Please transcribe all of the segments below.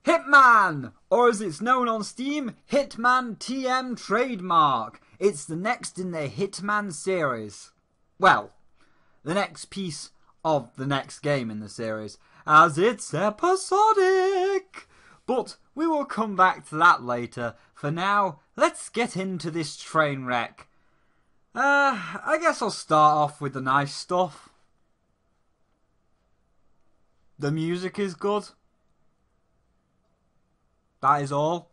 Hitman, or as it's known on Steam, Hitman TM trademark. It's the next in the Hitman series. Well, the next piece of the next game in the series, as it's episodic. But we will come back to that later. For now, let's get into this train wreck. I guess I'll start off with the nice stuff. The music is good. That is all.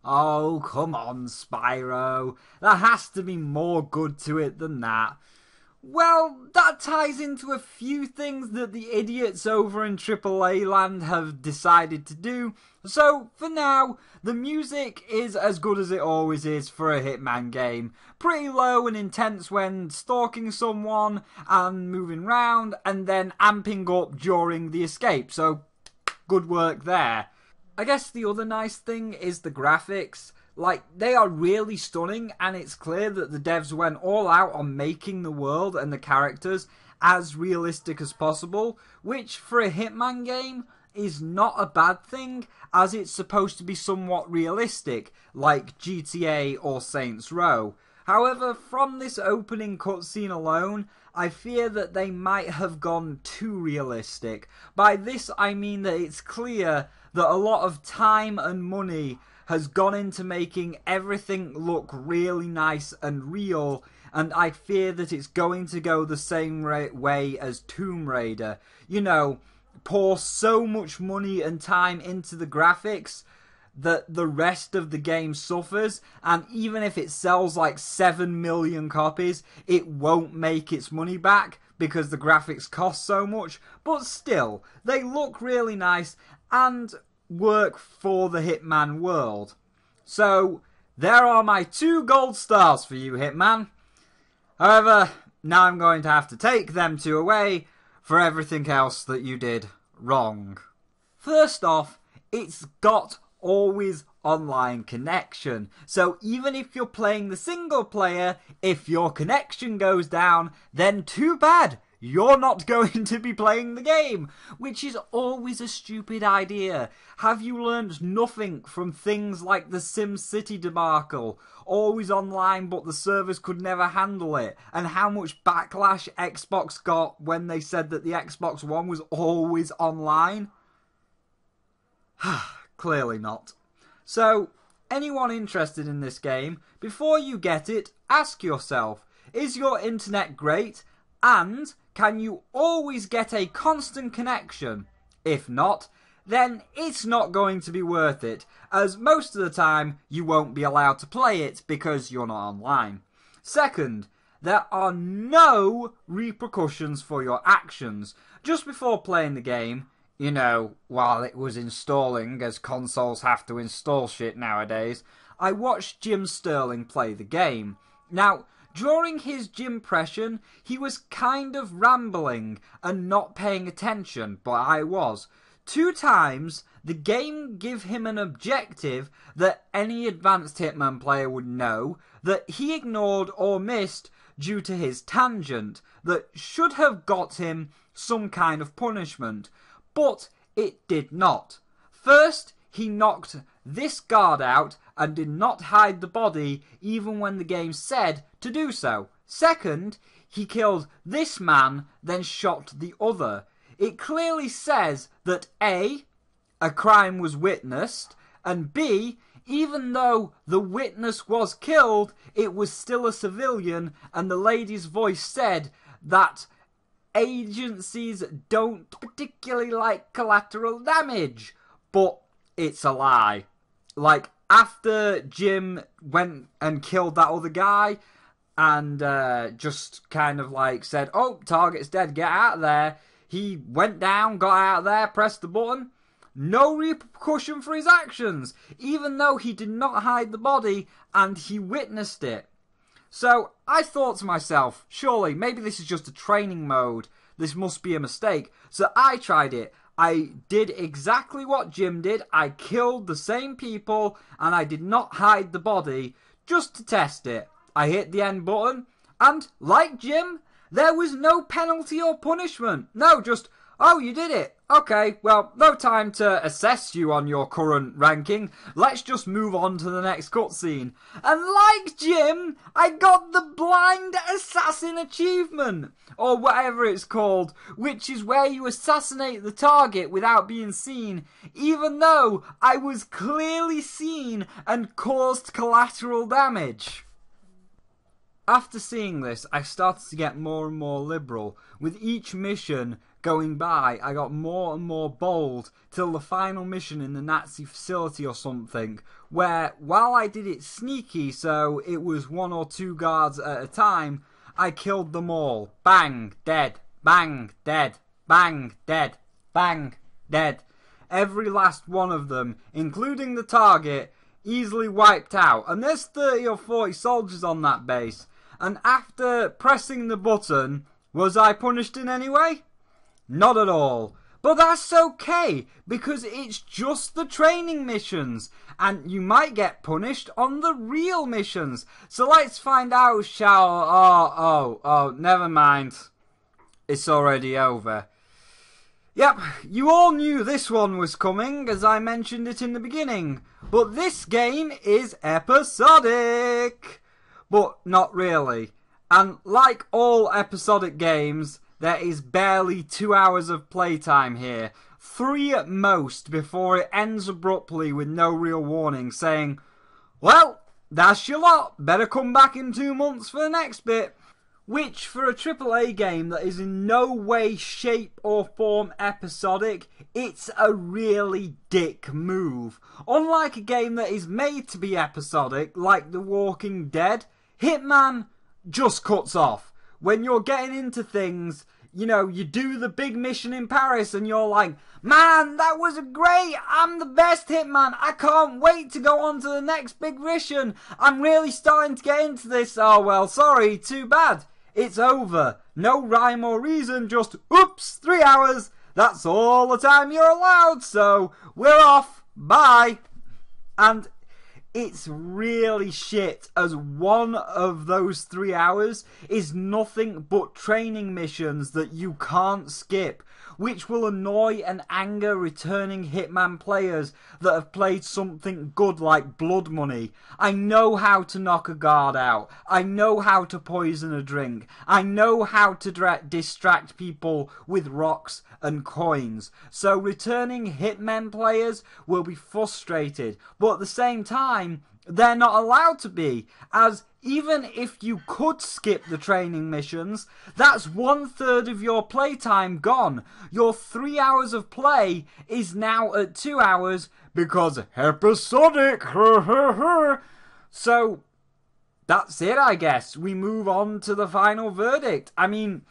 Oh, come on, Spyro. There has to be more good to it than that. Well, that ties into a few things that the idiots over in AAA land have decided to do. So, for now, the music is as good as it always is for a Hitman game. Pretty low and intense when stalking someone and moving round, and then amping up during the escape. So, good work there. I guess the other nice thing is the graphics. Like, they are really stunning, and it's clear that the devs went all out on making the world and the characters as realistic as possible, which for a Hitman game is not a bad thing, as it's supposed to be somewhat realistic, like GTA or Saints Row. However, from this opening cutscene alone, I fear that they might have gone too realistic. By this I mean that it's clear that a lot of time and money has gone into making everything look really nice and real, and I fear that it's going to go the same way as Tomb Raider. You know, pour so much money and time into the graphics that the rest of the game suffers, and even if it sells like 7 million copies, it won't make its money back because the graphics cost so much, but still, they look really nice and work for the Hitman world. So, there are my 2 gold stars for you, Hitman. However, now I'm going to have to take them 2 away for everything else that you did wrong. First off, it's got always online connection. So even if you're playing the single player, if your connection goes down, then too bad. You're not going to be playing the game, which is always a stupid idea. Have you learned nothing from things like the SimCity debacle? Always online, but the servers could never handle it. And how much backlash Xbox got when they said that the Xbox One was always online? Clearly not. So, anyone interested in this game, before you get it, ask yourself, is your internet great? And can you always get a constant connection? If not, then it's not going to be worth it, as most of the time you won't be allowed to play it because you're not online. Second, there are no repercussions for your actions. Just before playing the game, you know, while it was installing, as consoles have to install shit nowadays, I watched Jim Sterling play the game. Now, during his gympression, he was kind of rambling and not paying attention, but I was. 2 times, the game gave him an objective that any advanced Hitman player would know that he ignored or missed due to his tangent that should have got him some kind of punishment, but it did not. First, he knocked this guard out and did not hide the body even when the game said to do so. Second, he killed this man, then shot the other. It clearly says that A, a crime was witnessed, and B, even though the witness was killed, it was still a civilian, and the lady's voice said that agencies don't particularly like collateral damage. But it's a lie. Like, after Jim went and killed that other guy and just kind of like said, oh, target's dead, get out of there, he went down, got out of there, pressed the button. No repercussion for his actions, even though he did not hide the body and he witnessed it. So I thought to myself, surely maybe this is just a training mode. This must be a mistake. So I tried it. I did exactly what Jim did. I killed the same people and I did not hide the body just to test it. I hit the end button and, like Jim, there was no penalty or punishment. No, just, Oh, you did it. Okay, well, no time to assess you on your current ranking. Let's just move on to the next cutscene. And like Jim, I got the Blind Assassin achievement, or whatever it's called, which is where you assassinate the target without being seen, even though I was clearly seen and caused collateral damage. After seeing this, I started to get more and more liberal. With each mission going by, I got more and more bold, till the final mission in the Nazi facility or something, where, while I did it sneaky, so it was 1 or 2 guards at a time, I killed them all. Bang, dead. Bang, dead. Bang, dead. Bang, dead. Every last one of them, including the target, easily wiped out. And there's 30 or 40 soldiers on that base. And after pressing the button, was I punished in any way? Not at all. But that's okay, because it's just the training missions, and you might get punished on the real missions. So let's find out, Oh, never mind. It's already over. Yep, you all knew this one was coming, as I mentioned it in the beginning. But this game is episodic. But not really. And like all episodic games, there is barely 2 hours of playtime here. 3 at most before it ends abruptly with no real warning, saying, well, that's your lot. Better come back in 2 months for the next bit. Which, for a AAA game that is in no way, shape or form episodic, it's a really dick move. Unlike a game that is made to be episodic, like The Walking Dead, Hitman just cuts off. When you're getting into things, you know, you do the big mission in Paris and you're like, man, that was great, I'm the best Hitman, I can't wait to go on to the next big mission, I'm really starting to get into this. Oh well, sorry, too bad. It's over. No rhyme or reason, just oops, 3 hours. That's all the time you're allowed, so we're off. Bye. And it's really shit, as one of those 3 hours is nothing but training missions that you can't skip, which will annoy and anger returning Hitman players that have played something good like Blood Money. I know how to knock a guard out. I know how to poison a drink. I know how to distract people with rocks and coins. So returning Hitman players will be frustrated, but at the same time, they're not allowed to be, as even if you could skip the training missions, that's 1/3 of your playtime gone. Your 3 hours of play is now at 2 hours because episodic. So that's it, I guess. We move on to the final verdict. I mean,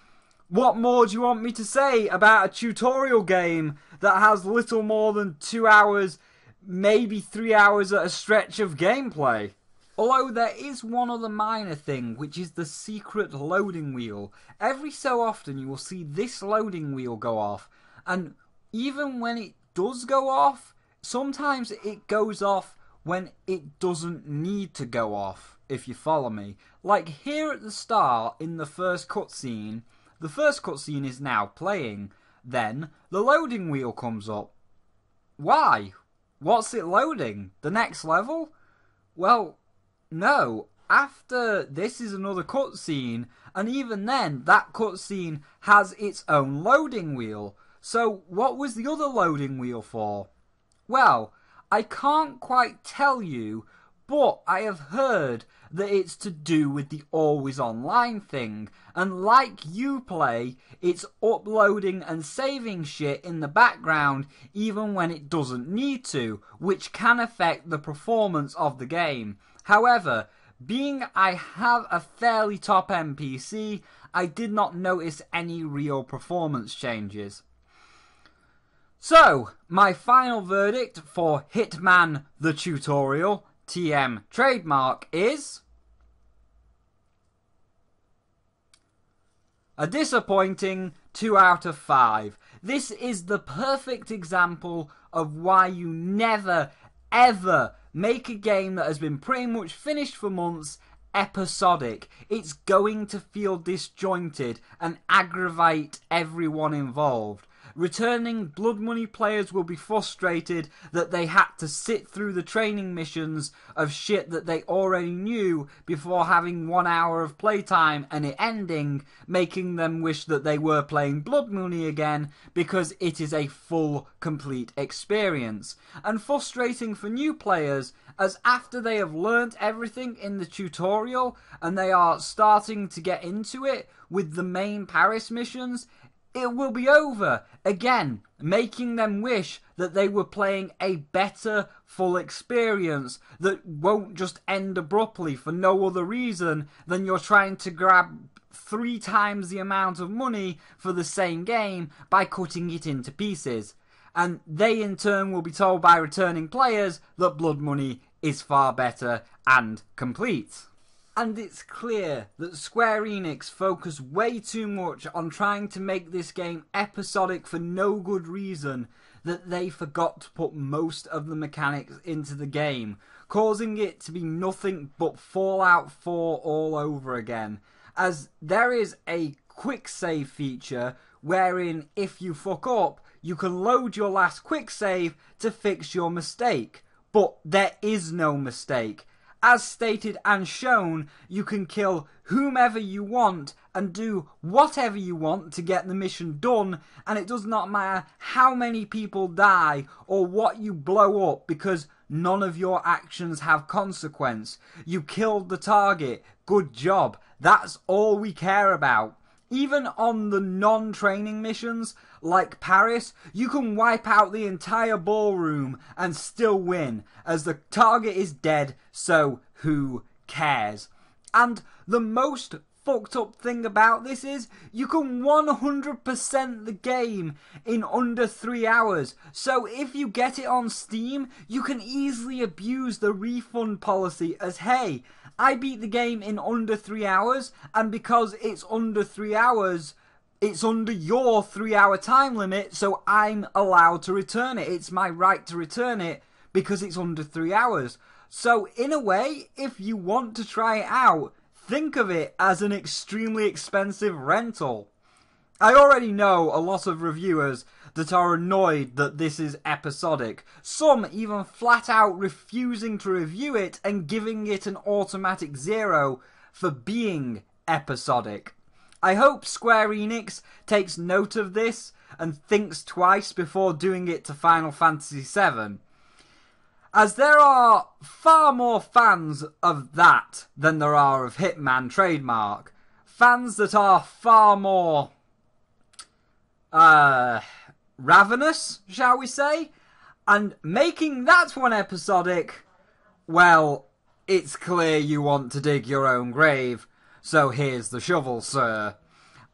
what more do you want me to say about a tutorial game that has little more than 2 hours, maybe 3 hours at a stretch of gameplay? Although there is one other minor thing, which is the secret loading wheel. Every so often you will see this loading wheel go off, and even when it does go off, sometimes it goes off when it doesn't need to go off, if you follow me. Like here at the start in the first cutscene is now playing, then the loading wheel comes up. Why? What's it loading? The next level? Well, no. After this is another cutscene, and even then, that cutscene has its own loading wheel. So what was the other loading wheel for? Well, I can't quite tell you, but I have heard that it's to do with the always online thing, and like Uplay, it's uploading and saving shit in the background even when it doesn't need to, which can affect the performance of the game. However, being I have a fairly top-end PC, I did not notice any real performance changes. So, my final verdict for Hitman the Tutorial, TM trademark, is a disappointing 2 out of 5. This is the perfect example of why you never, ever make a game that has been pretty much finished for months episodic. It's going to feel disjointed and aggravate everyone involved. returning Blood Money players will be frustrated that they had to sit through the training missions of shit that they already knew before having 1 hour of playtime and it ending, making them wish that they were playing Blood Money again because it is a full, complete experience. And frustrating for new players, as after they have learnt everything in the tutorial and they are starting to get into it with the main Paris missions, it will be over again, making them wish that they were playing a better full experience that won't just end abruptly for no other reason than you're trying to grab 3 times the amount of money for the same game by cutting it into pieces. And they in turn will be told by returning players that Blood Money is far better and complete. And it's clear that Square Enix focus way too much on trying to make this game episodic for no good reason that they forgot to put most of the mechanics into the game, causing it to be nothing but Fallout 4 all over again. As there is a quick save feature wherein if you fuck up, you can load your last quick save to fix your mistake. But there is no mistake. As stated and shown, you can kill whomever you want and do whatever you want to get the mission done, and it does not matter how many people die or what you blow up because none of your actions have consequence. You killed the target. Good job. That's all we care about. Even on the non-training missions, like Paris, you can wipe out the entire ballroom and still win, as the target is dead, so who cares? And the most fucked up thing about this is, you can 100% the game in under 3 hours, so if you get it on Steam, you can easily abuse the refund policy as, hey, I beat the game in under 3 hours, and because it's under 3 hours, it's under your 3 hour time limit, so I'm allowed to return it. It's my right to return it because it's under 3 hours. So in a way, if you want to try it out, think of it as an extremely expensive rental. I already know a lot of reviewers that are annoyed that this is episodic, some even flat out refusing to review it and giving it an automatic 0 for being episodic. I hope Square Enix takes note of this and thinks twice before doing it to Final Fantasy VII, as there are far more fans of that than there are of Hitman trademark. Fans that are far more ravenous, shall we say? And making that one episodic, well, it's clear you want to dig your own grave, so here's the shovel, sir.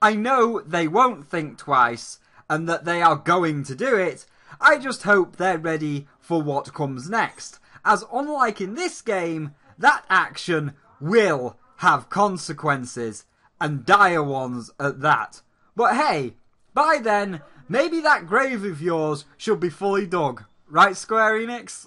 I know they won't think twice, and that they are going to do it. I just hope they're ready for what comes next, as unlike in this game, that action will have consequences, and dire ones at that. But hey, by then, maybe that grave of yours should be fully dug. Right, Square Enix?